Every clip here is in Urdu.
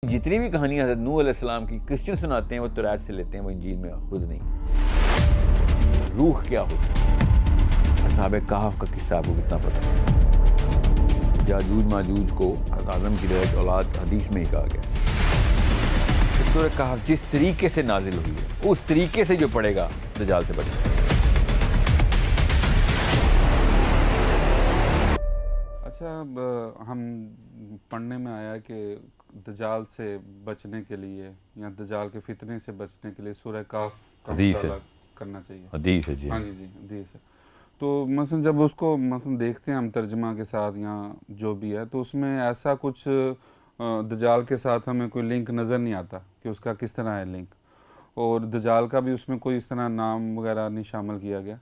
جتنی بھی کہانیاں حضرت نوح علیہ السلام کی کرسچن سناتے ہیں وہ توریت سے لیتے ہیں، وہ انجیل میں خود نہیں۔ روح کیا ہوتا ہے؟ اصحاب کہف کا قصہ آپ کو کتنا پتہ ہے؟ یاجوج ماجوج کو آدم کی ڈائریکٹ اولاد حدیث میں ہی کہا گیا۔ سورہ کہف جس طریقے سے نازل ہوئی ہے اس طریقے سے جو پڑھے گا دجال سے بچے گا۔ اچھا، ہم پڑھنے میں آیا کہ دجال سے بچنے کے لیے یا دجال کے فتنے سے بچنے کے لیے سورہ کہف کا مطالعہ کرنا چاہیے۔ حدیث ہے جی۔ ہاں جی حدیث ہے۔ تو مثلا جب اس کو مثلا دیکھتے ہیں ہم ترجمہ کے ساتھ یا جو بھی ہے، تو اس میں ایسا کچھ دجال کے ساتھ ہمیں کوئی لنک نظر نہیں آتا کہ اس کا کس طرح ہے لنک، اور دجال کا بھی اس میں کوئی اس طرح نام وغیرہ نہیں شامل کیا گیا۔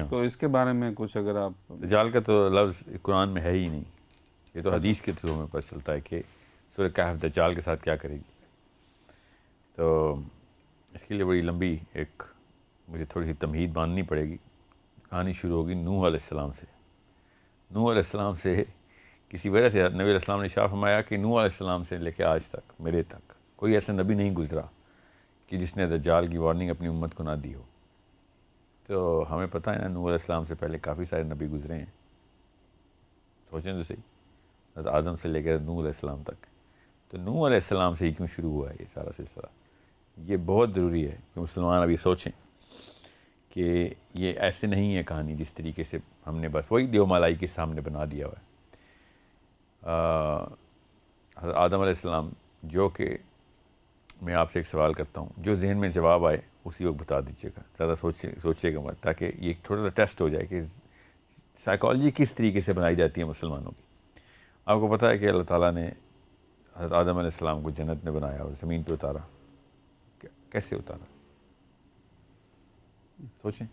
تو اس کے بارے میں کچھ اگر آپ، دجال کا تو لفظ قرآن میں ہے ہی نہیں، یہ تو حدیث کے تھرو میں پتہ چلتا ہے کہ سورہ کہف دجال کے ساتھ کیا کرے گی۔ تو اس کے لیے بڑی لمبی ایک مجھے تھوڑی سی تمہید باندھنی پڑے گی۔ کہانی شروع ہوگی نوح علیہ السلام سے۔ نوح علیہ السلام سے کسی وجہ سے نبی علیہ السلام نے ارشاد فرمایا کہ نوح علیہ السلام سے لے کے آج تک میرے تک کوئی ایسا نبی نہیں گزرا کہ جس نے دجال کی وارننگ اپنی امت کو نہ دی ہو۔ تو ہمیں پتہ ہے نا، نوح علیہ السلام سے پہلے کافی سارے نبی گزرے ہیں، سوچیں تو صحیح، حضرت آدم سے لے کر نوح علیہ السلام تک۔ تو نوح علیہ السلام سے ہی کیوں شروع ہوا ہے یہ سارا سلسلہ؟ یہ بہت ضروری ہے کہ مسلمان ابھی سوچیں کہ یہ ایسے نہیں ہے کہانی جس طریقے سے ہم نے بس وہی دیو مالائی کے سامنے بنا دیا ہوا ہے۔ حضرت آدم علیہ السلام، جو کہ میں آپ سے ایک سوال کرتا ہوں، جو ذہن میں جواب آئے اسی وقت بتا دیجیے گا، زیادہ سوچیے گا مت، تاکہ یہ ایک تھوڑا سا ٹیسٹ ہو جائے کہ سائیکالوجی کس طریقے سے بنائی جاتی ہے مسلمانوں کی۔ آپ کو پتہ ہے کہ اللہ تعالیٰ نے حضرت آدم علیہ السلام کو جنت میں بنایا اور زمین پہ اتارا، کیسے اتارا؟ سوچیں۔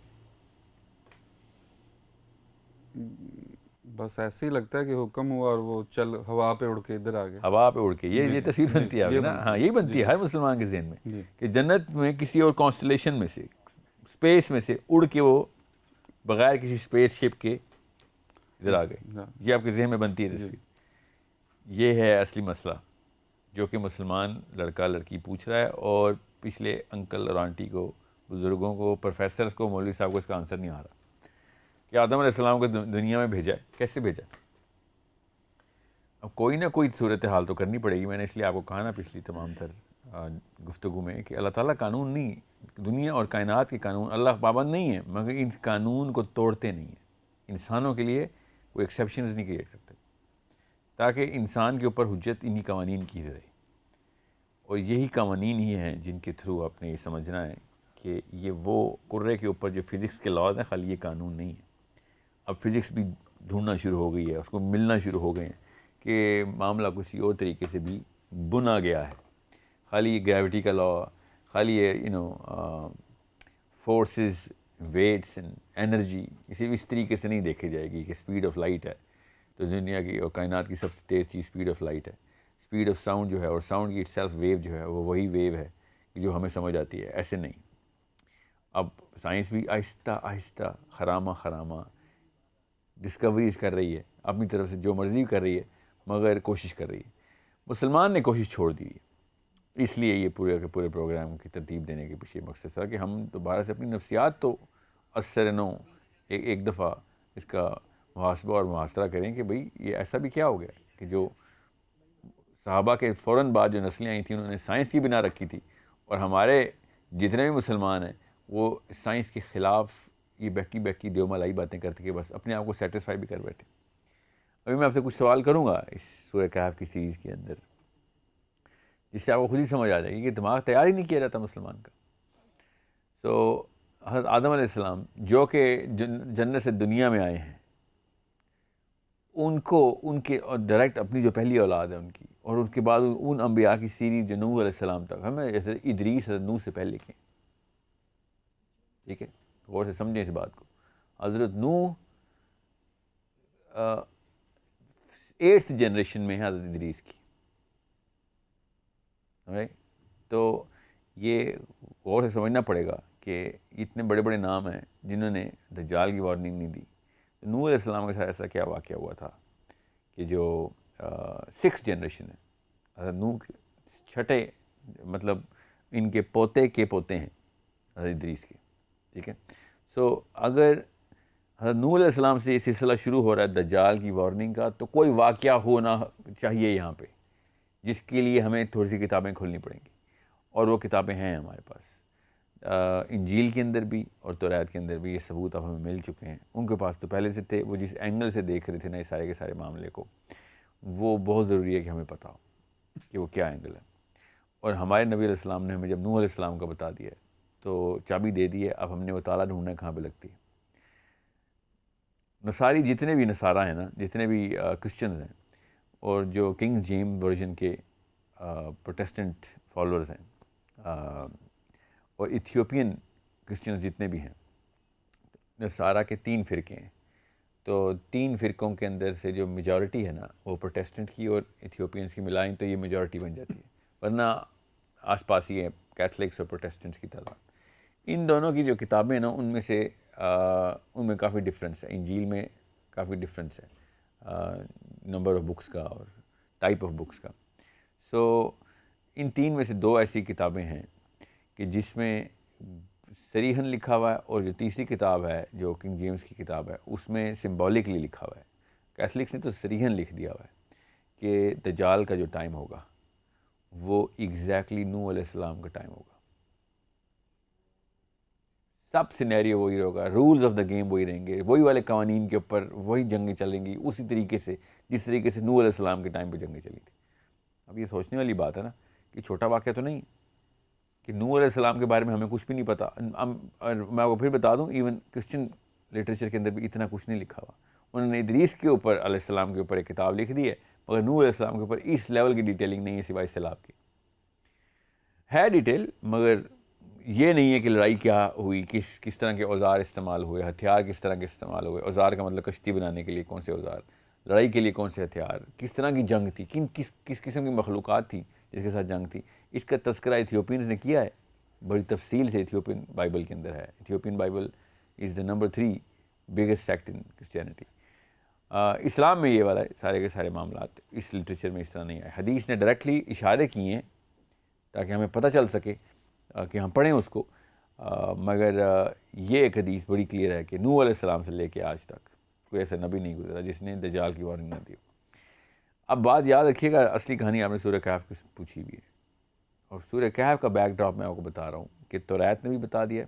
بس ایسے ہی لگتا ہے کہ حکم ہوا اور وہ چل ہوا پہ اڑ کے ادھر آ گیا۔ ہوا پہ اڑ کے، یہ تصویر بنتی ہے آپ نا، ہاں یہی بنتی ہے ہر مسلمان کے ذہن میں کہ جنت میں کسی اور کانسٹلیشن میں سے، اسپیس میں سے اڑ کے وہ بغیر کسی اسپیس شپ کے ادھر آ گئے۔ یہ آپ کے ذہن میں بنتی ہے تصویر۔ یہ ہے اصلی مسئلہ جو کہ مسلمان لڑکا لڑکی پوچھ رہا ہے، اور پچھلے انکل اور آنٹی کو، بزرگوں کو، پروفیسرز کو، مولوی صاحب کو اس کا آنسر نہیں آ رہا کہ آدم علیہ السلام کو دنیا میں بھیجا ہے، کیسے بھیجا؟ اب کوئی نہ کوئی صورتحال تو کرنی پڑے گی۔ میں نے اس لیے آپ کو کہا نا پچھلی تمام تر گفتگو میں کہ اللہ تعالیٰ قانون نہیں، دنیا اور کائنات کے قانون اللہ پابند نہیں ہے، مگر ان قانون کو توڑتے نہیں ہیں۔ انسانوں کے لیے کوئی ایکسیپشنز نہیں کریٹ کرتے، تاکہ انسان کے اوپر حجت انہی قوانین کی رہے، اور یہی قوانین ہی ہیں جن کے تھرو آپ نے یہ سمجھنا ہے کہ یہ وہ قرے کے اوپر جو فزکس کے لاز ہیں، خالی یہ قانون نہیں ہے۔ اب فزکس بھی ڈھونڈنا شروع ہو گئی ہے، اس کو ملنا شروع ہو گئے ہیں کہ معاملہ کسی اور طریقے سے بھی بنا گیا ہے۔ خالی یہ گریوٹی کا لا، خالی یہ فورسز، ویٹس اینڈ انرجی اسے اس طریقے سے نہیں دیکھی جائے گی کہ اسپیڈ آف لائٹ ہے تو دنیا کی اور کائنات کی سب سے تیز چیز اسپیڈ آف لائٹ ہے، اسپیڈ آف ساؤنڈ جو ہے، اور ساؤنڈ کی اٹ سیلف ویو جو ہے وہ وہی ویو ہے جو ہمیں سمجھ آتی ہے، ایسے نہیں۔ اب سائنس بھی آہستہ آہستہ خرامہ خرامہ ڈسکوریز کر رہی ہے، اپنی طرف سے جو مرضی کر رہی ہے، مگر کوشش کر رہی ہے۔ مسلمان نے کوشش چھوڑ دی ہے، اس لیے یہ پورے کے پورے پروگرام کی ترتیب دینے کے پیچھے مقصد تھا کہ ہم دوبارہ سے اپنی نفسیات تو اثر نو ایک دفعہ اس کا محاسبہ اور محاصرہ کریں کہ بھئی یہ ایسا بھی کیا ہو گیا کہ جو صحابہ کے فوراً بعد جو نسلیں آئی تھیں انہوں نے سائنس کی بنا رکھی تھی، اور ہمارے جتنے بھی مسلمان ہیں وہ سائنس کے خلاف یہ بہکی دیو مالائی باتیں کرتے کہ بس اپنے آپ کو سیٹسفائی بھی کر بیٹھے۔ ابھی میں آپ سے کچھ سوال کروں گا اس سورہ کہف کی سیریز کے اندر، جس سے آپ کو خود ہی سمجھ آ جائے گی کہ دماغ تیار ہی نہیں کیا جاتا مسلمان کا۔ سو حضرت آدم علیہ السلام جو کہ جنت سے دنیا میں آئے ہیں، ان کو ان کے اور ڈائریکٹ اپنی جو پہلی اولاد ہے ان کی، اور ان کے بعد ان انبیاء کی سیریز جو نوح علیہ السلام تک، ہمیں جیسے ادریس حضرت نوح سے پہلے لکھیں، ٹھیک ہے، غور سے سمجھیں اس بات کو۔ حضرت نوح 8th جنریشن میں ہے حضرت ادریس کی، تو یہ غور سے سمجھنا پڑے گا کہ اتنے بڑے بڑے نام ہیں جنہوں نے دجال کی وارننگ نہیں دی۔ نوح علیہ السلام کے ساتھ ایسا کیا واقعہ ہوا تھا کہ جو 6th جنریشن ہے، حضرت نوح چھٹے مطلب ان کے پوتے کے پوتے ہیں حضرت ادریس کے، ٹھیک ہے. سو اگر حضرت نوح علیہ السلام سے یہ سلسلہ شروع ہو رہا ہے دجال کی وارننگ کا، تو کوئی واقعہ ہونا چاہیے یہاں پہ جس کے لیے ہمیں تھوڑی سی کتابیں کھولنی پڑیں گی، اور وہ کتابیں ہیں ہمارے پاس. انجیل کے اندر بھی اور توریت کے اندر بھی یہ ثبوت اب ہمیں مل چکے ہیں. ان کے پاس تو پہلے سے تھے، وہ جس اینگل سے دیکھ رہے تھے نا یہ سارے کے سارے معاملے کو، وہ بہت ضروری ہے کہ ہمیں پتہ ہو کہ وہ کیا اینگل ہے. اور ہمارے نبی علیہ السلام نے ہمیں جب نوح علیہ السلام کا بتا دیا ہے تو چابی دے دی ہے، اب ہم نے وہ تالا ڈھونڈنا کہاں پہ لگتی ہے. نصاری جتنے بھی نصارہ ہیں نا، جتنے بھی کرسچنز ہیں، اور جو کنگ جیم ورژن کے پروٹیسٹنٹ فالورز ہیں، اور ایتھیوپین کرسچنز جتنے بھی ہیں، نصارہ کے 3 فرقے ہیں. تو 3 فرقوں کے اندر سے جو میجورٹی ہے نا وہ پروٹیسٹنٹ کی اور ایتھیوپینس کی ملائیں تو یہ میجورٹی بن جاتی ہے، ورنہ آس پاس ہی ہے کیتھلکس اور پروٹیسٹنٹس کی تعداد. ان دونوں کی جو کتابیں ہیں نا ان میں سے ان میں کافی ڈفرینس ہے. انجیل میں کافی ڈفرینس ہے نمبر آف بکس کا اور ٹائپ آف بکس کا. سو ان 3 میں سے 2 ایسی کتابیں ہیں کہ جس میں صریحاً لکھا ہوا ہے، اور جو تیسری کتاب ہے جو کنگ جیمز کی کتاب ہے اس میں سمبولکلی لکھا ہوا ہے. کیتھلکس نے تو صریحاً لکھ دیا ہوا ہے کہ دجال کا جو ٹائم ہوگا وہ ایگزیکٹلی نوح علیہ السلام کا ٹائم ہوگا. سب سینیریو وہی ہوگا، رولز آف دا گیم وہی رہیں گے، وہی والے قوانین کے اوپر وہی جنگیں چلیں گی اسی طریقے سے جس طریقے سے نوح علیہ السلام کے ٹائم پہ جنگیں چلی تھیں. اب یہ سوچنے والی بات ہے نا کہ چھوٹا واقعہ تو نہیں کہ نوح علیہ السلام کے بارے میں ہمیں کچھ بھی نہیں پتہ. اور میں آپ کو پھر بتا دوں ایون کرسچن لٹریچر کے اندر بھی اتنا کچھ نہیں لکھا ہوا. انہوں نے ادریس کے اوپر علیہ السلام کے اوپر ایک کتاب لکھ دی ہے، مگر نوح علیہ السلام کے اوپر اس لیول کی ڈیٹیلنگ نہیں ہے سوائے سیلاب کی. ہے ڈیٹیل، مگر یہ نہیں ہے کہ لڑائی کیا ہوئی، کس طرح کے اوزار استعمال ہوئے، ہتھیار کس طرح کے استعمال ہوئے. اوزار کا مطلب کشتی بنانے کے لیے کون سے اوزار، لڑائی کے لیے کون سے ہتھیار، کس طرح کی جنگ تھی، کس قسم کی مخلوقات تھیں جس کے ساتھ جنگ تھی. اس کا تذکرہ ایتھیوپینز نے کیا ہے بڑی تفصیل سے. ایتھیوپین بائبل کے اندر ہے. Ethiopian Bible is the number 3 biggest sect in Christianity. اسلام میں یہ والا سارے کے سارے معاملات اس لٹریچر میں اس طرح نہیں آئے. حدیث نے ڈائریکٹلی اشارے کیے ہیں تاکہ ہمیں پتہ چل سکے کہ ہم پڑھیں اس کو، مگر یہ ایک حدیث بڑی کلیئر ہے کہ نوح علیہ السلام سے لے کے آج تک کوئی ایسا نبی نہیں گزرا جس نے دجال کی وارننگ نہ دی. اب بات یاد رکھیے گا، اصلی کہانی آپ نے سورہ کہف کی پوچھی بھی ہے، اور سورہ کہف کا بیک ڈراپ میں آپ کو بتا رہا ہوں کہ توریت نے بھی بتا دیا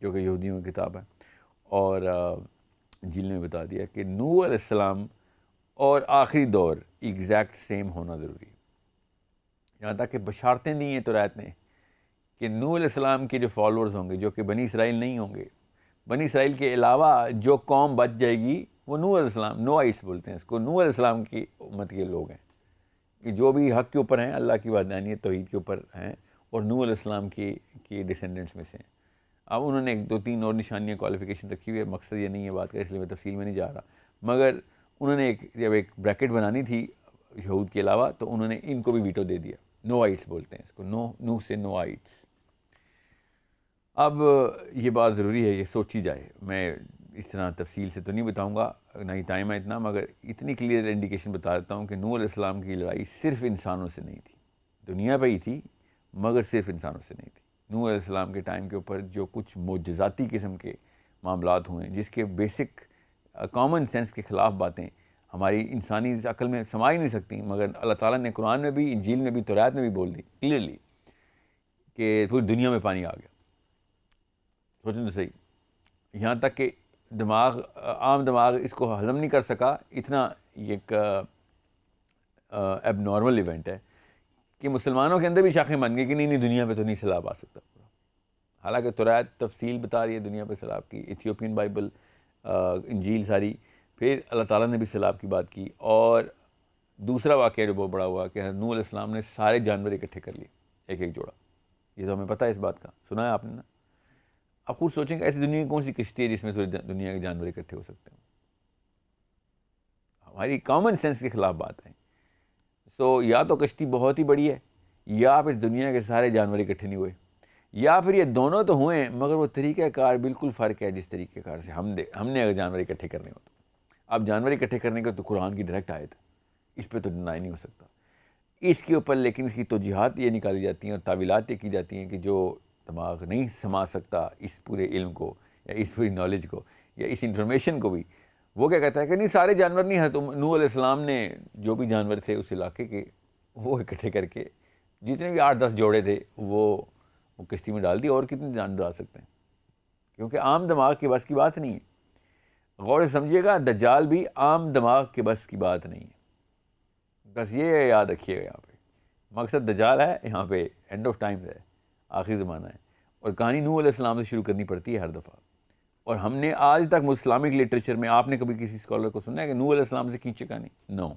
جو کہ یہودیوں کی کتاب ہے، اور انجیل نے بھی بتا دیا کہ نوح علیہ السلام اور آخری دور ایگزیکٹ سیم ہونا ضروری ہے. یہاں تک کہ بشارتیں دی ہیں توریت نے کہ نوح علیہ السلام کے جو فالورز ہوں گے جو کہ بنی اسرائیل نہیں ہوں گے، بنی اسرائیل کے علاوہ جو قوم بچ جائے گی وہ نوح علیہ السلام، نوائٹس بولتے ہیں اس کو، نوح علیہ السلام کی امت کے لوگ ہیں کہ جو بھی حق کے اوپر ہیں، اللہ کی وحدانیت توحید کے اوپر ہیں، اور نوح علیہ السلام کی ڈسینڈنٹس میں سے ہیں. اب انہوں نے 2-3 اور نشانیاں کوالیفیکیشن رکھی ہوئی ہے، مقصد یہ نہیں ہے بات کا، اس لیے میں تفصیل میں نہیں جا رہا، مگر انہوں نے جب ایک بریکٹ بنانی تھی یہود کے علاوہ تو انہوں نے ان کو بھی ویٹو دے دیا. نوائٹس بولتے ہیں اس کو، نوح سے نوائٹس. اب یہ بات ضروری ہے یہ سوچی جائے. میں اس طرح تفصیل سے تو نہیں بتاؤں گا، نہ ہی ٹائم ہے اتنا، مگر اتنی کلیئر انڈیکیشن بتا دیتا ہوں کہ نوح علیہ السلام کی لڑائی صرف انسانوں سے نہیں تھی، دنیا پہ ہی تھی مگر صرف انسانوں سے نہیں تھی. نوح علیہ السلام کے ٹائم کے اوپر جو کچھ معجزاتی قسم کے معاملات ہوئے جس کے بیسک کامن سینس کے خلاف باتیں ہماری انسانی عقل میں سما ہی نہیں سکتی، مگر اللہ تعالیٰ نے قرآن میں بھی، انجیل میں بھی، توریت میں بھی بول دی کلیئرلی کہ پوری دنیا میں پانی آ گیا. سوچیں تو صحیح، یہاں تک کہ عام دماغ اس کو ہضم نہیں کر سکا. اتنا ایک ایب نارمل ایونٹ ہے کہ مسلمانوں کے اندر بھی شاخیں بن گئی کہ نہیں دنیا پہ تو نہیں سیلاب آ سکتا. حالانکہ توریت تفصیل بتا رہی ہے دنیا پہ سیلاب کی، ایتھیوپین بائبل، انجیل ساری. پھر اللہ تعالیٰ نے بھی سیلاب کی بات کی. اور دوسرا واقعہ جو بہت بڑا ہوا کہ نوح علیہ السلام نے سارے جانور اکٹھے کر لیے، ایک جوڑا. یہ تو ہمیں پتہ ہے اس بات کا، سنا ہے آپ نے نا. آپ خود سوچیں کہ ایسی دنیا کی کون سی کشتی ہے جس میں دنیا کے جانور اکٹھے ہو سکتے ہیں. ہماری کامن سینس کے خلاف بات ہے. سو یا تو کشتی بہت ہی بڑی ہے، یا پھر دنیا کے سارے جانور اکٹھے نہیں ہوئے، یا پھر یہ دونوں تو ہوئے ہیں مگر وہ طریقہ کار بالکل فرق ہے جس طریقہ کار سے ہم نے اگر جانور اکٹھے کرنے ہو تو. اب جانور اکٹھے کرنے کا تو قرآن کی ڈائریکٹ آیت ہے، اس پہ تو ڈینائی نہیں ہو سکتا. اس کے اوپر لیکن اس کی توجیحات یہ نکالی جاتی ہیں اور تعویلات یہ کی جاتی ہیں کہ جو دماغ نہیں سما سکتا اس پورے علم کو یا اس پوری نالج کو یا اس انفارمیشن کو بھی، وہ کیا کہتا ہے کہ نہیں سارے جانور نہیں ہیں، تو نوح علیہ السلام نے جو بھی جانور تھے اس علاقے کے وہ اکٹھے کر کے جتنے بھی 8-10 جوڑے تھے وہ کشتی میں ڈال دی، اور کتنے جانور ڈال سکتے ہیں، کیونکہ عام دماغ کے بس کی بات نہیں ہے۔ غور سے سمجھیے گا، دجال بھی عام دماغ کے بس کی بات نہیں ہے، بس یہ یاد رکھیے گا یہاں پہ مقصد دجال ہے، یہاں پہ اینڈ آف ٹائم ہے، آخری زمانہ ہے، اور کہانی نوح علیہ السلام سے شروع کرنی پڑتی ہے ہر دفعہ۔ اور ہم نے آج تک اسلامک لٹریچر میں آپ نے کبھی کسی اسکالر کو سنا ہے کہ نوح علیہ السلام سے کھینچے کہانی؟ No,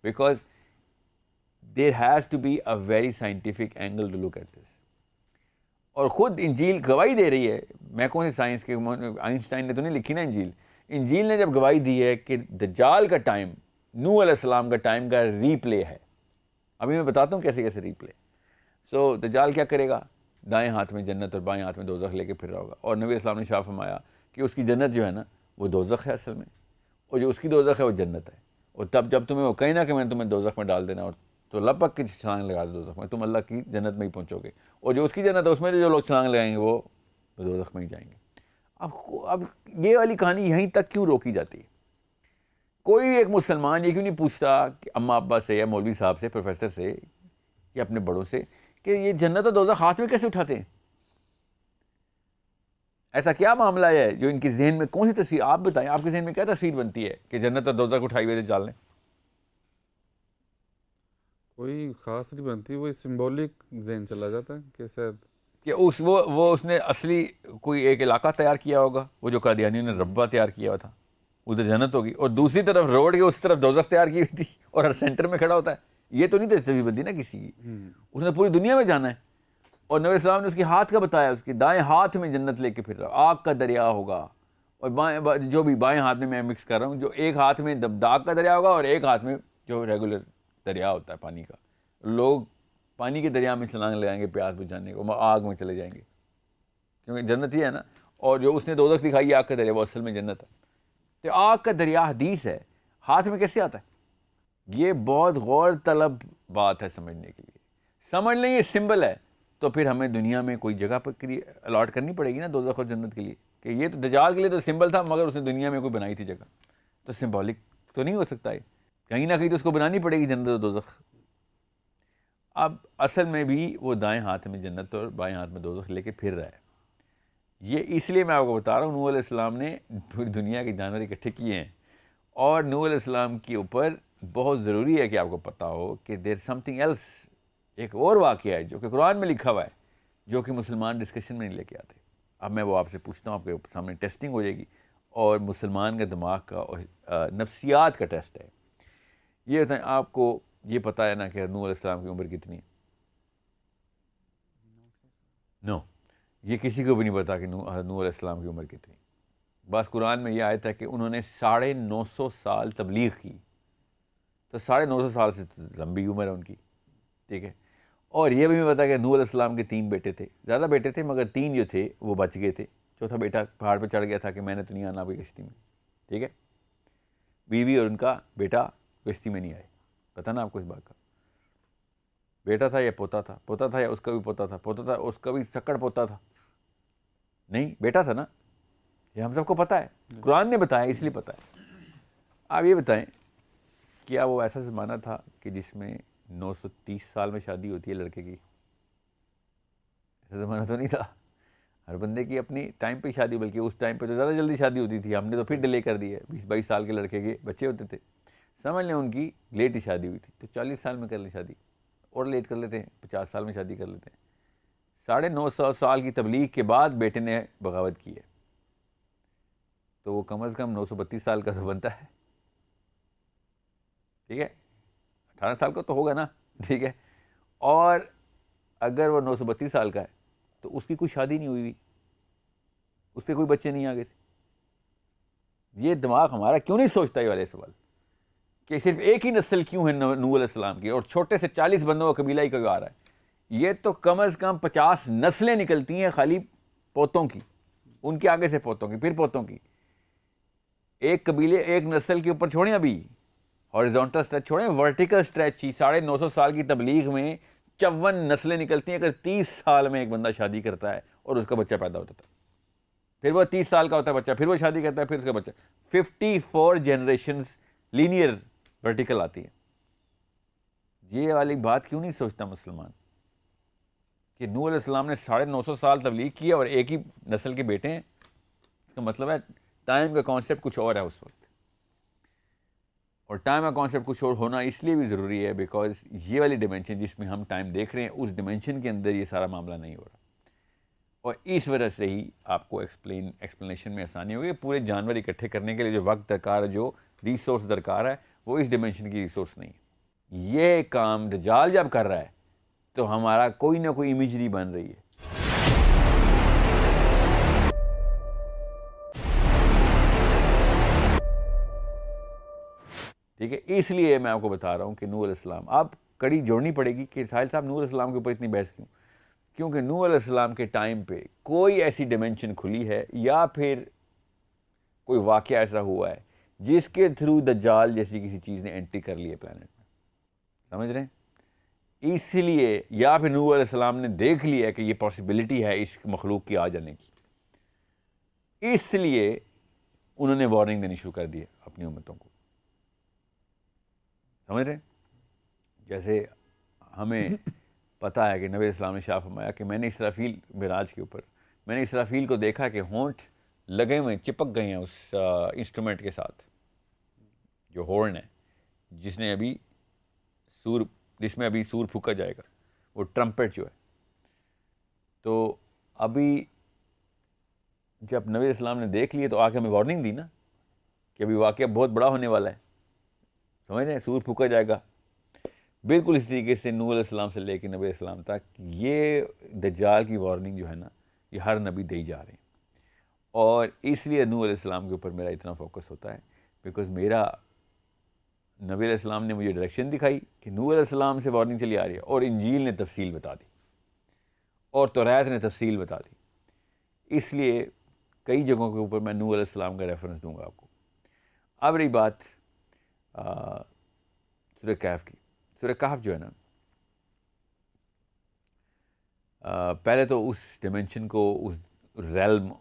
because there has to be a very scientific angle to look at this. اور خود انجیل گواہی دے رہی ہے، میں کون سی سائنس کے، آئنسٹائن نے تو نہیں لکھی نا انجیل، انجیل نے جب گواہی دی ہے کہ دجال کا ٹائم نوح علیہ السلام کا ٹائم کا ری پلے ہے۔ ابھی میں بتاتا ہوں کیسے کیسے ری پلے۔ سو دجال کیا کرے گا؟ دائیں ہاتھ میں جنت اور بائیں ہاتھ میں دوزخ لے کے پھر رہا ہوگا، اور نبی علیہ السلام نے شاہ فرمایا کہ اس کی جنت جو ہے نا وہ دوزخ ہے اصل میں، اور جو اس کی دوزخ ہے وہ جنت ہے، اور تب جب تمہیں وہ کہیں نا کہ میں نے تمہیں دوزخ میں ڈال دینا، اور تو لپک کے چھلانگ لگا دو دوزخ میں، تم اللہ کی جنت میں ہی پہنچو گے، اور جو اس کی جنت ہے اس میں جو لوگ چھلانگ لگائیں گے وہ دوزخ میں ہی جائیں گے۔ اب یہ والی کہانی یہیں تک کیوں روکی جاتی ہے؟ کوئی بھی ایک مسلمان یہ کیوں نہیں پوچھتا کہ اماں ابا سے یا مولوی صاحب سے، پروفیسر سے یا اپنے بڑوں سے کہ یہ جنت اور دوزخ ہاتھ میں کیسے اٹھاتے ہیں؟ ایسا کیا معاملہ ہے جو ان کے ذہن میں، کون سی تصویر؟ آپ بتائیں، آپ کے ذہن میں کیا تصویر بنتی ہے کہ جنت اور دوزخ اٹھائی ہوئے چال لیں؟ کوئی خاص نہیں بنتی، وہی سمبولک ذہن چلا جاتا ہے کہ شاید کہ اس نے اصلی کوئی ایک علاقہ تیار کیا ہوگا، وہ جو قادیانیوں نے ربہ تیار کیا ہوا تھا، ادھر جنت ہوگی، اور دوسری طرف روڈ کے اس طرف دوزخ تیار کی ہوئی تھی، اور ہر سینٹر میں کھڑا ہوتا ہے۔ یہ تو نہیں تصویر بنتی نا کسی کی، اس نے پوری دنیا میں جانا ہے، اور نبی السلام نے اس کے ہاتھ کا بتایا، اس کے دائیں ہاتھ میں جنت لے کے پھر رہا، آگ کا دریا ہوگا، اور بائیں جو بھی بائیں ہاتھ میں مکس کر رہا ہوں، جو ایک ہاتھ میں داغ کا دریا ہوگا اور ایک ہاتھ میں جو ریگولر دریا ہوتا ہے پانی کا، لوگ پانی کے دریا میں چھلانگ لگائیں گے پیاس بجھانے کو، آگ میں چلے جائیں گے، کیونکہ جنت ہی ہے نا، اور جو اس نے دوزخ دکھائی ہے آگ کا دریا وہ اصل میں جنت ہے۔ تو آگ کا دریا حدیث ہے، ہاتھ میں کیسے آتا ہے؟ یہ بہت غور طلب بات ہے سمجھنے کے لیے، سمجھ لیں یہ سمبل ہے، تو پھر ہمیں دنیا میں کوئی جگہ پر الاٹ کرنی پڑے گی نا دوزخ اور جنت کے لیے، کہ یہ تو دجال کے لیے تو سمبل تھا، مگر اس نے دنیا میں کوئی بنائی تھی جگہ، تو سمبولک تو نہیں ہو سکتا ہے، کہیں نہ کہیں تو اس کو بنانی پڑے گی جنت اور دوزخ۔ اب اصل میں بھی وہ دائیں ہاتھ میں جنت اور بائیں ہاتھ میں دوزخ لے کے پھر رہا ہے۔ یہ اس لیے میں آپ کو بتا رہا ہوں، نوح علیہ السلام نے پوری دنیا کے جانور اکٹھے کیے ہیں، اور نوح علیہ السلام کے اوپر بہت ضروری ہے کہ آپ کو پتہ ہو کہ دیر سم تھنگ ایلس، ایک اور واقعہ ہے جو کہ قرآن میں لکھا ہوا ہے، جو کہ مسلمان ڈسکشن میں نہیں لے کے آتے۔ اب میں وہ آپ سے پوچھتا ہوں، آپ کے سامنے ٹیسٹنگ ہو جائے گی، اور مسلمان کا دماغ کا اور نفسیات کا ٹیسٹ ہے۔ یہ بتائیں، آپ کو یہ پتہ ہے نا کہ نوح علیہ السلام کی عمر کتنی ہے؟ نو، یہ کسی کو بھی نہیں پتا کہ نوح علیہ السلام کی عمر کتنی۔ بس قرآن میں یہ آیت ہے کہ انہوں نے 950 سال تبلیغ کی، تو 950 سال سے لمبی عمر ہے ان کی، ٹھیک ہے۔ اور یہ بھی نہیں پتا کہ نوح علیہ السلام کے 3 بیٹے تھے، زیادہ بیٹے تھے مگر 3 جو تھے وہ بچ گئے تھے، چوتھا بیٹا پہاڑ پہ چڑھ گیا تھا کہ میں نے تو نہیں آنا آپ کی کشتی میں، ٹھیک ہے۔ بیوی اور ان کا بیٹا کشتی میں نہیں آئے، پتہ نا آپ کو اس بات کا؟ بیٹا تھا یا پوتا تھا؟ پوتا تھا یا اس کا بھی پوتا تھا؟ پوتا تھا، اس کا بھی سکڑ پوتا تھا؟ نہیں، بیٹا تھا نا، یہ ہم سب کو پتہ ہے، قرآن نے بتایا اس لیے پتہ ہے۔ آپ یہ بتائیں، کیا وہ ایسا زمانہ تھا کہ جس میں 930 سال میں شادی ہوتی ہے لڑکے کی؟ ایسا زمانہ تو نہیں تھا، ہر بندے کی اپنی ٹائم پہ شادی، بلکہ اس ٹائم پہ تو زیادہ جلدی شادی ہوتی تھی، ہم نے تو پھر ڈیلے کر دی ہے، 20-22 سال کے لڑکے کے بچے ہوتے تھے، سمجھ لیں ان کی لیٹ ہی شادی ہوئی تھی، تو 40 سال میں کر لیں شادی، اور لیٹ کر لیتے ہیں، 50 سال میں شادی کر لیتے ہیں۔ 950 سال کی تبلیغ کے بعد بیٹے نے بغاوت کی ہے، تو وہ کم از کم 932 سال کا تو بنتا ہے، ٹھیک ہے، 18 سال کا تو ہوگا نا، ٹھیک ہے۔ اور اگر وہ 932 سال کا ہے تو اس کی کوئی شادی نہیں ہوئی ہوئی، اس کے کوئی بچے نہیں آگے سے۔ یہ دماغ ہمارا کیوں نہیں سوچتا یہ والے سوال کہ صرف ایک ہی نسل کیوں ہے نوح علیہ السلام کی، اور چھوٹے سے 40 بندوں کا قبیلہ ہی کیوں آ رہا ہے؟ یہ تو کم از کم 50 نسلیں نکلتی ہیں خالی پوتوں کی، ان کے آگے سے پوتوں کی، پھر پوتوں کی، ایک قبیلے ایک نسل کے اوپر چھوڑیں ابھی، ہاریزونٹل اسٹریچ چھوڑیں, ورٹیکل اسٹریچ ہی 950 سال کی تبلیغ میں 54 نسلیں نکلتی ہیں. اگر 30 سال میں ایک بندہ شادی کرتا ہے اور اس کا بچہ پیدا ہوتا ہے, پھر وہ 30 سال کا ہوتا ہے بچہ, پھر وہ شادی کرتا ہے, پھر اس کا بچہ, 54 جنریشنز لینئر ورٹیکل آتی ہے. یہ والی بات کیوں نہیں سوچتا مسلمان کہ نوح علیہ السلام نے 950 سال تبلیغ کی اور ایک ہی نسل کے بیٹے ہیں؟ اس کا مطلب ہے ٹائم کا کانسیپٹ کچھ اور ہے اس وقت. اور ٹائم کا کانسیپٹ کچھ اور ہونا اس لیے بھی ضروری ہے بیکاز یہ والی ڈیمینشن جس میں ہم ٹائم دیکھ رہے ہیں اس ڈیمینشن کے اندر یہ سارا معاملہ نہیں ہو رہا. اور اس وجہ سے ہی آپ کو ایکسپلینیشن میں آسانی ہوگی. پورے جانور اکٹھے کرنے کے لیے جو وقت درکار ہے, جو ریسورس درکار ہے, وہ اس ڈیمینشن کی ریسورس نہیں ہے. یہ کام دجال جب کر رہا ہے تو ہمارا کوئی نہ کوئی امیجری بن رہی ہے. ٹھیک ہے, اس لیے میں آپ کو بتا رہا ہوں کہ نوح علیہ السلام, آپ کڑی جوڑنی پڑے گی کہ ساحل صاحب نوح علیہ السلام کے اوپر اتنی بحث کیوں؟ کیونکہ نوح علیہ السلام کے ٹائم پہ کوئی ایسی ڈیمینشن کھلی ہے یا پھر کوئی واقعہ ایسا ہوا ہے جس کے تھرو دجال جیسی کسی چیز نے انٹری کر لی ہے پلانٹ میں. سمجھ رہے ہیں؟ اس لیے یا پھر نوح علیہ السلام نے دیکھ لیا کہ یہ پاسبلٹی ہے اس مخلوق کی آ جانے کی, اس لیے انہوں نے وارننگ دینی شروع کر دی ہے اپنی امتوں کو. سمجھ رہے ہیں؟ جیسے ہمیں پتہ ہے کہ نبی علیہ السلام نے شاہ فرمایا کہ میں نے اسرافیل معراج کے اوپر میں نے اسرافیل کو دیکھا کہ ہونٹ لگے ہوئے چپک گئے ہیں اس انسٹرومنٹ کے ساتھ جو ہورن ہے جس میں ابھی سور پھونکا جائے گا, وہ ٹرمپٹ جو ہے. تو ابھی جب نبی علیہ السلام نے دیکھ لیے تو آ کے ہمیں وارننگ دی نا کہ ابھی واقعہ بہت بڑا ہونے والا ہے. سمجھ رہے ہیں؟ سور پھونکا جائے گا. بالکل اس طریقے سے نوح علیہ السلام سے لے کے نبی علیہ السلام تک یہ دجال کی وارننگ جو ہے نا یہ ہر نبی دے جا رہے ہیں. اور اس لیے نوح علیہ السلام کے اوپر میرا اتنا فوکس ہوتا ہے بیکاز میرا نبی علیہ السلام نے مجھے ڈائریکشن دکھائی کہ نوح علیہ السلام سے وارننگ چلی آ رہی ہے, اور انجیل نے تفصیل بتا دی, اور توریت نے تفصیل بتا دی. اس لیے کئی جگہوں کے اوپر میں نوح علیہ السلام کا ریفرنس دوں گا آپ کو. اب رہی بات سورہ کہف کی. سورہ کہف جو ہے نا, پہلے تو اس ڈیمنشن کو, اس ریلم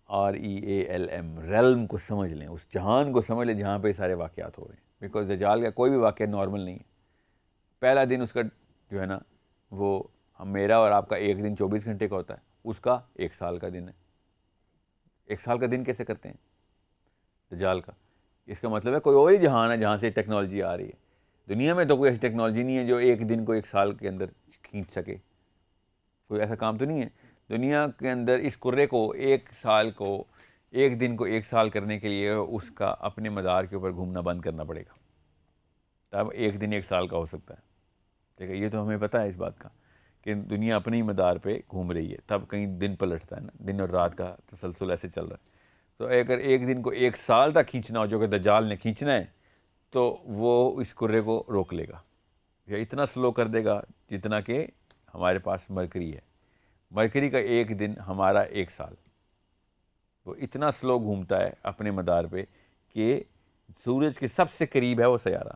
REALM ریلم کو سمجھ لیں, اس جہان کو سمجھ لیں جہاں پہ سارے واقعات ہو رہے ہیں. بیکاز دجال کا کوئی بھی واقعہ نارمل نہیں ہے. پہلا دن اس کا جو ہے نا وہ میرا اور آپ کا ایک دن 24 گھنٹے کا ہوتا ہے, اس کا 1 سال کا دن ہے. 1 سال کا دن کیسے کرتے ہیں دجال کا؟ اس کا مطلب ہے کوئی اور ہی جہان ہے جہاں سے ٹیکنالوجی آ رہی ہے. دنیا میں تو کوئی ایسی ٹیکنالوجی نہیں ہے جو ایک دن کو 1 سال کے اندر کھینچ سکے. کوئی ایسا کام تو نہیں ہے دنیا کے اندر. اس کرے کو 1 سال کو 1 دن کو 1 سال کرنے کے لیے اس کا اپنے مدار کے اوپر گھومنا بند کرنا پڑے گا, تب 1 دن 1 سال کا ہو سکتا ہے. ٹھیک ہے, یہ تو ہمیں پتہ ہے اس بات کا کہ دنیا اپنے ہی مدار پہ گھوم رہی ہے, تب کہیں دن پلٹتا ہے نا, دن اور رات کا تسلسل ایسے چل رہا ہے. تو اگر 1 دن کو 1 سال تک کھینچنا ہو جو کہ دجال نے کھینچنا ہے تو وہ اس کرے کو روک لے گا یا اتنا سلو کر دے گا جتنا کہ ہمارے پاس مرکری ہے. مرکری کا 1 دن ہمارا 1 سال. وہ اتنا سلو گھومتا ہے اپنے مدار پہ کہ سورج کے سب سے قریب ہے وہ سیارہ,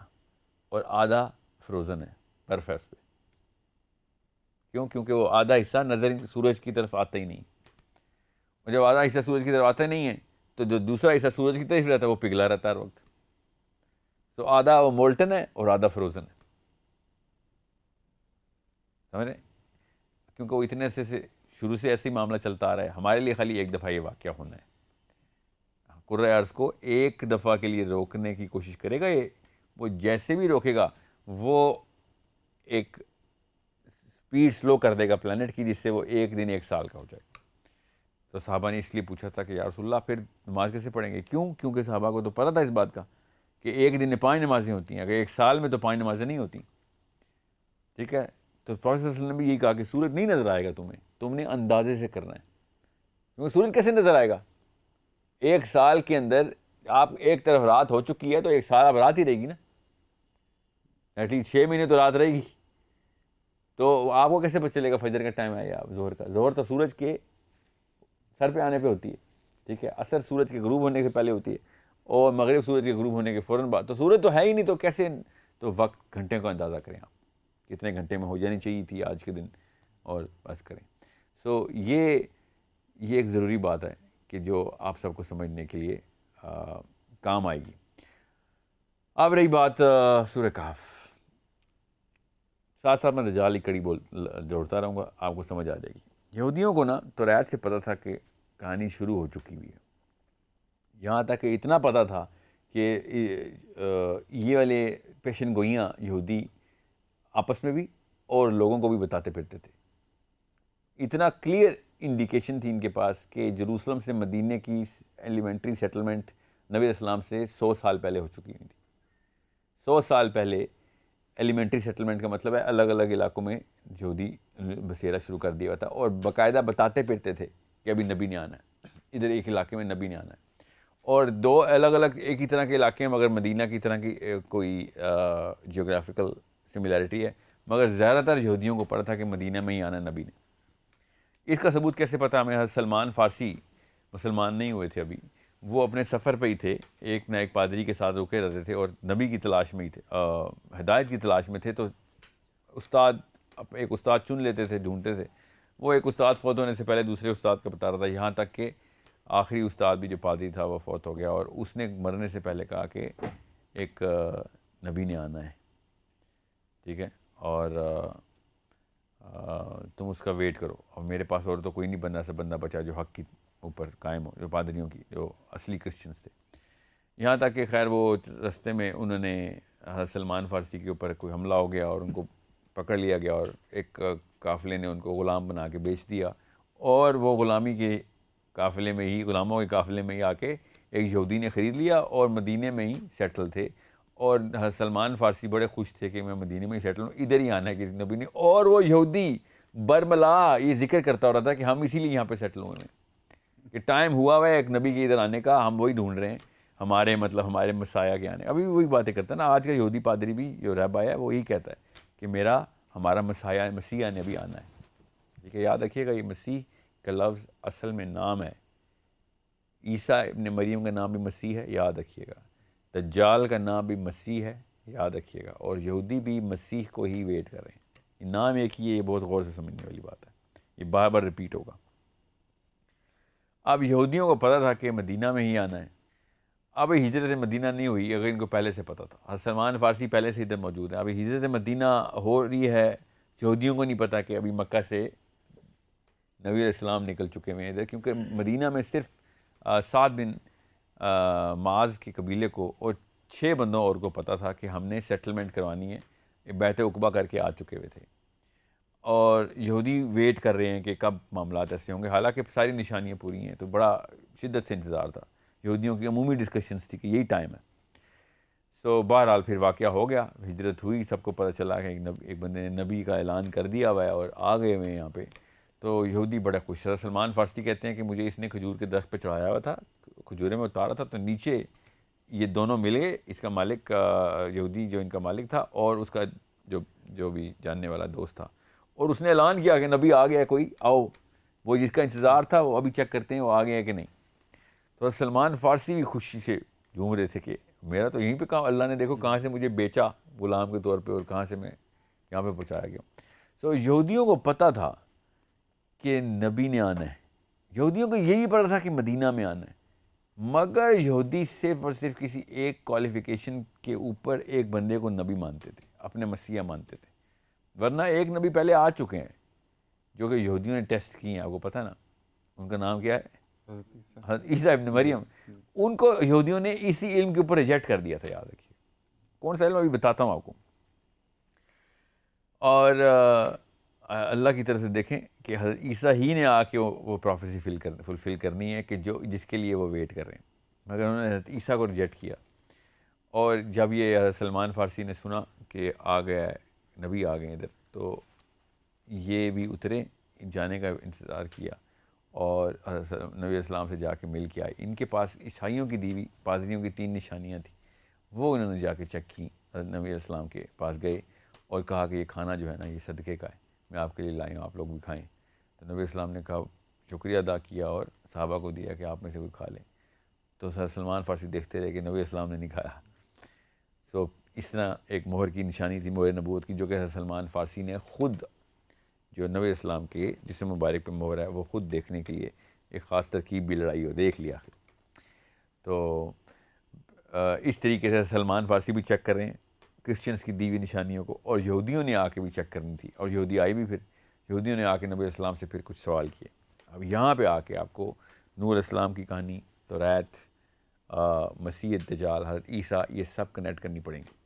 اور آدھا فروزن ہے, برف ہے اس پہ. کیوں؟ کیونکہ وہ آدھا حصہ نظر سورج کی طرف آتا ہی نہیں, اور جب آدھا حصہ سورج کی طرف آتا نہیں ہے تو جو دوسرا حصہ سورج کی طرف رہتا ہے وہ پگھلا رہتا ہے ہر وقت. تو آدھا وہ مولٹن ہے اور آدھا فروزن ہے. سمجھ رہے ہیں؟ کیونکہ وہ اتنے عرصے سے شروع سے ایسے ہی معاملہ چلتا آ رہا ہے. ہمارے لیے خالی 1 دفعہ یہ واقعہ ہونا ہے. کرۂ ارض کو 1 دفعہ کے لیے روکنے کی کوشش کرے گا یہ, وہ جیسے بھی روکے گا وہ ایک سپیڈ سلو کر دے گا پلانٹ کی, جس سے وہ 1 دن 1 سال کا ہو جائے. تو صحابہ نے اس لیے پوچھا تھا کہ یا رسول اللہ پھر نماز کیسے پڑھیں گے؟ کیوں؟ کیونکہ صحابہ کو تو پتہ تھا اس بات کا کہ 1 دن میں 5 نمازیں ہوتی ہیں, اگر 1 سال میں تو 5 نمازیں نہیں ہوتی. ٹھیک ہے, تو پروفیسر صلی اللہ علیہ وسلم نے بھی یہی کہا کہ سورج نہیں نظر آئے گا تمہیں, تم نے اندازے سے کرنا ہے. کیونکہ سورج کیسے نظر آئے گا؟ 1 سال کے اندر آپ ایک طرف رات ہو چکی ہے تو 1 سال اب رات ہی رہے گی نا, ایٹ لیسٹ 6 مہینے تو رات رہے گی. تو آپ کو کیسے پتہ چلے گا فجر کا ٹائم ہے یا ظہر کا؟ ظہر تو سورج کے سر پہ آنے پہ ہوتی ہے. ٹھیک ہے, عصر سورج کے غروب ہونے سے پہلے ہوتی ہے, اور مغرب سورج کے غروب ہونے کے فوراً بعد، تو سورج تو ہے ہی نہیں، تو کیسے، تو وقت گھنٹے کا اندازہ کریں آپ، کتنے گھنٹے میں ہو جانی چاہیے تھی آج کے دن، اور بس کریں. سو یہ ایک ضروری بات ہے کہ جو آپ سب کو سمجھنے کے لیے کام آئے گی. اب رہی بات سورہ کہف، ساتھ ساتھ میں دجال کی کڑی جوڑتا رہوں گا، آپ کو سمجھ آ جائے گی. یہودیوں کو نا توریت سے پتہ تھا کہ کہانی شروع ہو چکی ہوئی ہے، یہاں تک کہ اتنا پتہ تھا کہ یہ والے پیشن گوئیاں یہودی آپس میں بھی اور لوگوں کو بھی بتاتے پھرتے تھے. اتنا کلیئر انڈیکیشن تھی ان کے پاس کہ جروسلم سے مدینے کی ایلیمنٹری سیٹلمنٹ نبی علیہ السلام سے 100 سال پہلے ہو چکی ہوئی تھی. 100 سال پہلے ایلیمنٹری سیٹلمنٹ کا مطلب ہے الگ الگ علاقوں میں یہودی بسیرا شروع کر دیا تھا، اور باقاعدہ بتاتے پھرتے تھے کہ ابھی نبی نے آنا ہے، ادھر ایک علاقے میں نبی نے آنا ہے. اور دو الگ الگ ایک ہی طرح کے علاقے ہیں، مگر مدینہ کی طرح کی کوئی جیوگرافیکل سملیرٹی ہے، مگر زیادہ تر یہودیوں کو پتا تھا کہ مدینہ میں ہی آنا نبی نے. اس کا ثبوت کیسے پتہ ہمیں؟ حضرت سلمان فارسی مسلمان نہیں ہوئے تھے ابھی، وہ اپنے سفر پہ ہی تھے، ایک نہ ایک پادری کے ساتھ رکے رہتے تھے اور نبی کی تلاش میں ہی تھے، ہدایت کی تلاش میں تھے. تو ایک استاد چن لیتے تھے، ڈھونڈتے تھے. وہ ایک استاد فوت ہونے سے پہلے دوسرے استاد کا بتا رہا تھا، یہاں تک کہ آخری استاد بھی جو پادری تھا وہ فوت ہو گیا، اور اس نے مرنے سے پہلے کہا کہ ایک نبی نے آنا ہے، ٹھیک ہے، اور تم اس کا ویٹ کرو. اور میرے پاس اور تو کوئی نہیں بندہ سے بندہ بچا جو حق کی اوپر قائم ہو، جو پادریوں کی، جو اصلی کرسچنس تھے. یہاں تک کہ خیر وہ رستے میں انہوں نے حضرت سلمان فارسی کے اوپر کوئی حملہ ہو گیا اور ان کو پکڑ لیا گیا، اور ایک قافلے نے ان کو غلام بنا کے بیچ دیا، اور وہ غلامی کے قافلے میں ہی، غلاموں کے قافلے میں ہی آ کے ایک یہودی نے خرید لیا اور مدینے میں ہی سیٹل تھے. اور حضرت سلمان فارسی بڑے خوش تھے کہ میں مدینے میں ہی سیٹل ہوں، ادھر ہی آنا ہے کسی نبی نے. اور وہ یہودی برملا یہ ذکر کرتا رہا تھا کہ ہم اسی لیے یہاں پہ سیٹل ہوئے ہیں، کہ ٹائم ہوا ہے ایک نبی کے ادھر آنے کا، ہم وہی ڈھونڈ رہے ہیں، ہمارے ہمارے مسایہ کے آنے. ابھی بھی وہی باتیں کرتا ہے نا آج کا یہودی پادری بھی، جو رہبا ہے، وہ یہی کہتا ہے کہ ہمارا مسیح نے بھی آنا ہے. ٹھیک ہے، یاد رکھیے گا یہ مسیح کا لفظ اصل میں نام ہے، عیسیٰ ابن مریم کا نام بھی مسیح ہے، یاد رکھیے گا. دجال کا نام بھی مسیح ہے، یاد رکھیے گا. اور یہودی بھی مسیح کو ہی ویٹ کر رہے ہیں. یہ نام ایک ہی ہے، یہ بہت غور سے سمجھنے والی بات ہے، یہ بار بار ریپیٹ ہوگا. اب یہودیوں کو پتہ تھا کہ مدینہ میں ہی آنا ہے. اب ہجرت مدینہ نہیں ہوئی اگر ان کو پہلے سے پتہ تھا. حضرت سلمان فارسی پہلے سے ادھر موجود ہے، ابھی ہجرت مدینہ ہو رہی ہے، یہودیوں کو نہیں پتہ کہ ابھی مکہ سے نبی علیہ السلام نکل چکے ہوئے ہیں ادھر، کیونکہ مدینہ میں صرف 7 بن معاذ کے قبیلے کو اور 6 بندوں اور کو پتہ تھا کہ ہم نے سیٹلمنٹ کروانی ہے، بیعت عقبہ کر کے آ چکے ہوئے تھے. اور یہودی ویٹ کر رہے ہیں کہ کب معاملات ایسے ہوں گے، حالانکہ ساری نشانیاں پوری ہیں. تو بڑا شدت سے انتظار تھا، یہودیوں کی عمومی ڈسکشنز تھی کہ یہی ٹائم ہے. سو بہرحال پھر واقعہ ہو گیا، ہجرت ہوئی، سب کو پتہ چلا کہ ایک بندے نے نبی کا اعلان کر دیا ہوا ہے اور آ گئے ہوئے ہیں یہاں پہ. تو یہودی بڑا خوش. حضرت سلمان فارسی کہتے ہیں کہ مجھے اس نے کھجور کے درخت پہ چڑھایا ہوا تھا، کھجورے میں اتارا تھا، تو نیچے یہ دونوں ملے، اس کا مالک یہودی جو ان کا مالک تھا اور اس کا جو بھی جاننے والا دوست تھا، اور اس نے اعلان کیا کہ نبی آ گیا، کوئی آؤ. وہ جس کا انتظار تھا وہ ابھی چیک کرتے ہیں وہ آ گیا کہ نہیں. تو سلمان فارسی بھی خوشی سے جھوم رہے تھے کہ میرا تو یہیں پہ کہاں، اللہ نے دیکھو کہاں سے مجھے بیچا غلام کے طور پہ اور کہاں سے میں یہاں پہ پہنچایا گیا. سو یہودیوں کو پتہ تھا کہ نبی نے آنا ہے، یہودیوں کو یہ بھی پتہ تھا کہ مدینہ میں آنا ہے، مگر یہودی صرف اور صرف کسی ایک کوالیفیکیشن کے اوپر ایک بندے کو نبی مانتے تھے، اپنے مسیح مانتے تھے. ورنہ ایک نبی پہلے آ چکے ہیں جو کہ یہودیوں نے ٹیسٹ کی ہیں، آپ کو پتہ نا ان کا نام کیا ہے؟ حضرت عیسیٰ ابن مریم. ان کو یہودیوں نے اسی علم کے اوپر ریجیکٹ کر دیا تھا، یاد رکھیے. کون سا علم ابھی بتاتا ہوں آپ کو. اور اللہ کی طرف سے دیکھیں کہ حضرت عیسیٰ ہی نے آ کے وہ پروفیسی فلفل کرنی ہے کہ جس کے لیے وہ ویٹ کر رہے ہیں، مگر انہوں نے حضرت عیسیٰ کو ریجیکٹ کیا. اور جب یہ حضرت سلمان فارسی نے سنا کہ آ گیا ہے نبی، آ گئے ادھر، تو یہ بھی اترے، جانے کا انتظار کیا اور نبی علیہ السلام سے جا کے مل کے آئے. ان کے پاس عیسائیوں کی دیوی پادریوں کی 3 نشانیاں تھیں، وہ انہوں نے جا کے چیک کی. نبی علیہ السلام کے پاس گئے اور کہا کہ یہ کھانا جو ہے نا یہ صدقے کا ہے، میں آپ کے لیے لائی ہوں، آپ لوگ بھی کھائیں. تو نبی علیہ السلام نے کہا، شکریہ ادا کیا اور صحابہ کو دیا کہ آپ میں سے کوئی کھا لیں. تو سر سلمان فارسی دیکھتے رہے کہ نبی اسلام نے نہیں کھایا. سو اس طرح ایک مہر کی نشانی تھی مہر نبوت کی، جو کہ حضرت سلمان فارسی نے خود جو نبی اسلام کے جسم مبارک پہ مہر ہے وہ خود دیکھنے کے لیے ایک خاص ترکیب بھی لڑائی اور دیکھ لیا. تو اس طریقے سے سلمان فارسی بھی چیک کر رہے ہیں کرسچنس کی دی ہوئی نشانیوں کو، اور یہودیوں نے آ کے بھی چیک کرنی تھی، اور یہودی آئی بھی. پھر یہودیوں نے آ کے نبی اسلام سے پھر کچھ سوال کیے. اب یہاں پہ آ کے آپ کو نوح علیہ السلام کی کہانی، توریت، مسیح دجال، حضرت عیسیٰ، یہ سب کنیکٹ کرنی پڑیں گی.